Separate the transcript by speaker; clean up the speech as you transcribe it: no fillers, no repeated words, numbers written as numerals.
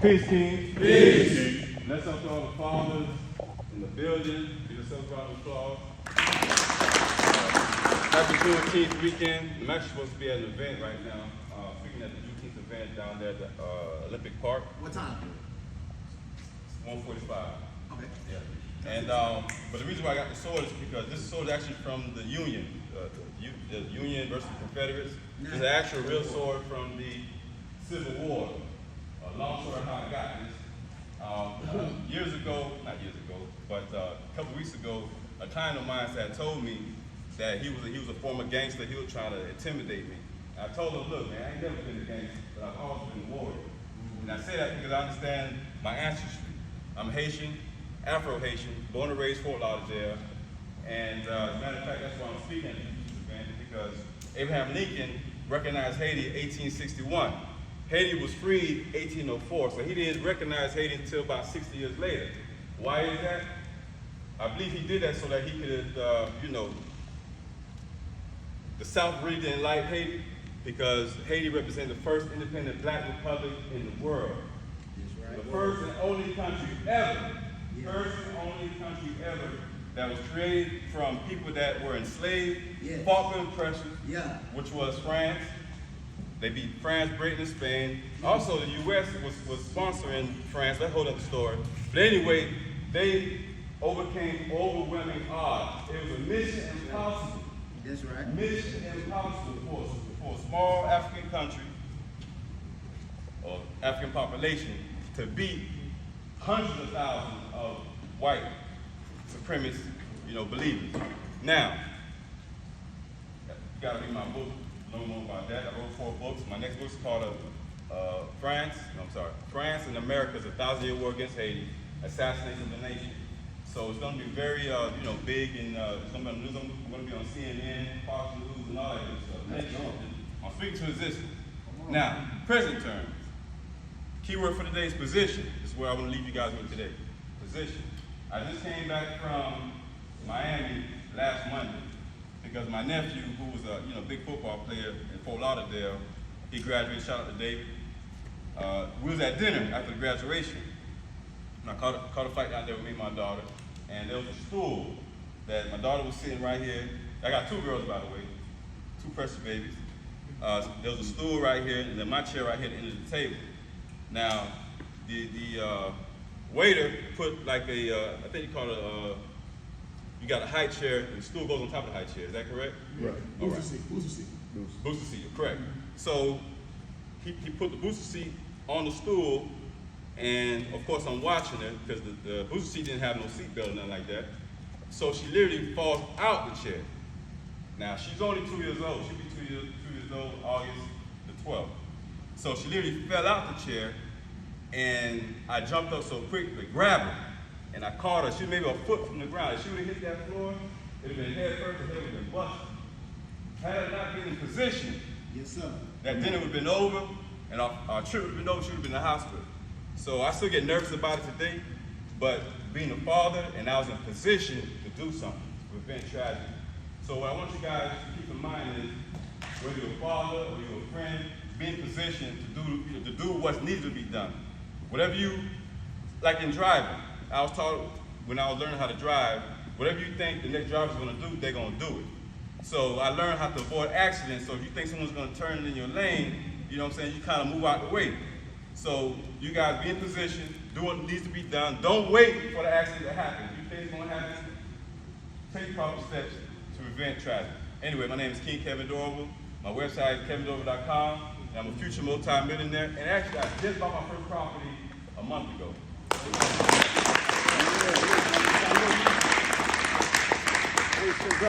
Speaker 1: Peace, King. Peace. Let's up to all the fathers in the building. Give yourself a round of applause. Happy Juneteenth weekend. I'm actually supposed to be at an event right now, speaking at the Juneteenth event down there at the Olympic Park.
Speaker 2: What time?
Speaker 1: 1:45.
Speaker 2: Okay.
Speaker 1: Yeah. And but the reason why I got the sword is because this sword is actually from the Union, the Union versus the Confederates. It's an actual real sword from the Civil War. Long story how I got this. Years ago, not years ago, but a couple weeks ago, a client of mine had told me that he was a former gangster. He was trying to intimidate me. I told him, look, man, I ain't never been a gangster, but I've always been a warrior. And I say that because I understand my ancestry. I'm Haitian, Afro-Haitian, born and raised Fort Lauderdale. And as a matter of fact, that's why I'm speaking at this event, because Abraham Lincoln recognized Haiti in 1861. Haiti was freed 1804, so he didn't recognize Haiti until about 60 years later. Why is that? I believe he did that so that he could, the South really didn't like Haiti because Haiti represented the first independent black republic in the world. The first and only country ever, that was created from people that were enslaved, fought for oppression, which was France. They beat France, Britain, and Spain. Also, the U.S. was sponsoring France. That's a whole other story. But anyway, they overcame overwhelming odds. It was a mission impossible.
Speaker 2: That's right.
Speaker 1: Mission impossible for a small African country or African population to beat hundreds of thousands of white supremacist, believers. Now, you gotta read my book. Know more about that. I wrote 4 books. My next book is called France and America's 1,000-Year War Against Haiti, Assassination of the Nation. So it's going to be very, big, and it's going to be on the news. I'm going to be on CNN, Fox News, and all that good stuff. I'm speaking to existence. Now, present term. Keyword for today is position. This is where I want to leave you guys with today. Position. I just came back from Miami last Monday, because my nephew, who was a big football player in Fort Lauderdale, he graduated. Shout out to David. We was at dinner after the graduation, and I caught a fight down there with me and my daughter. And there was a stool that my daughter was sitting right here. I got 2 girls, by the way, 2 precious babies. There was a stool right here, and then my chair right here at the end of the table. Now, the waiter put like a, I think you call it you got a high chair, and the stool goes on top of the high chair. Is that correct?
Speaker 3: Right.
Speaker 1: Booster seat. Booster seat, correct. So he put the booster seat on the stool, and of course I'm watching her because the booster seat didn't have no seat belt or nothing like that. So she literally falls out the chair. Now she's only 2 years old. She'll be 2 years old August the 12th. So she literally fell out the chair, and I jumped up so quick to grab her. And I caught her. She was maybe a foot from the ground. If she would have hit that floor, it would have been head first, the head would have been busted. Had her not been in position, that dinner would have been over, and our trip would have been over, she would have been in the hospital. So I still get nervous about it today, but being a father, and I was in position to do something to prevent tragedy. So what I want you guys to keep in mind is, whether you're a father or you're a friend, be in position to do what's needed to be done. Whatever you, like in driving, I was taught when I was learning how to drive, whatever you think the next driver's gonna do, they're gonna do it. So I learned how to avoid accidents. So if you think someone's gonna turn in your lane, you know what I'm saying, you kind of move out the way. So you guys be in position, do what needs to be done. Don't wait for the accident to happen. If you think it's gonna happen, take proper steps to prevent tragedy. Anyway, my name is King Kevin Dorival. My website is kevindorival.com. I'm a future multi-millionaire. And actually, I just bought my first property a month ago.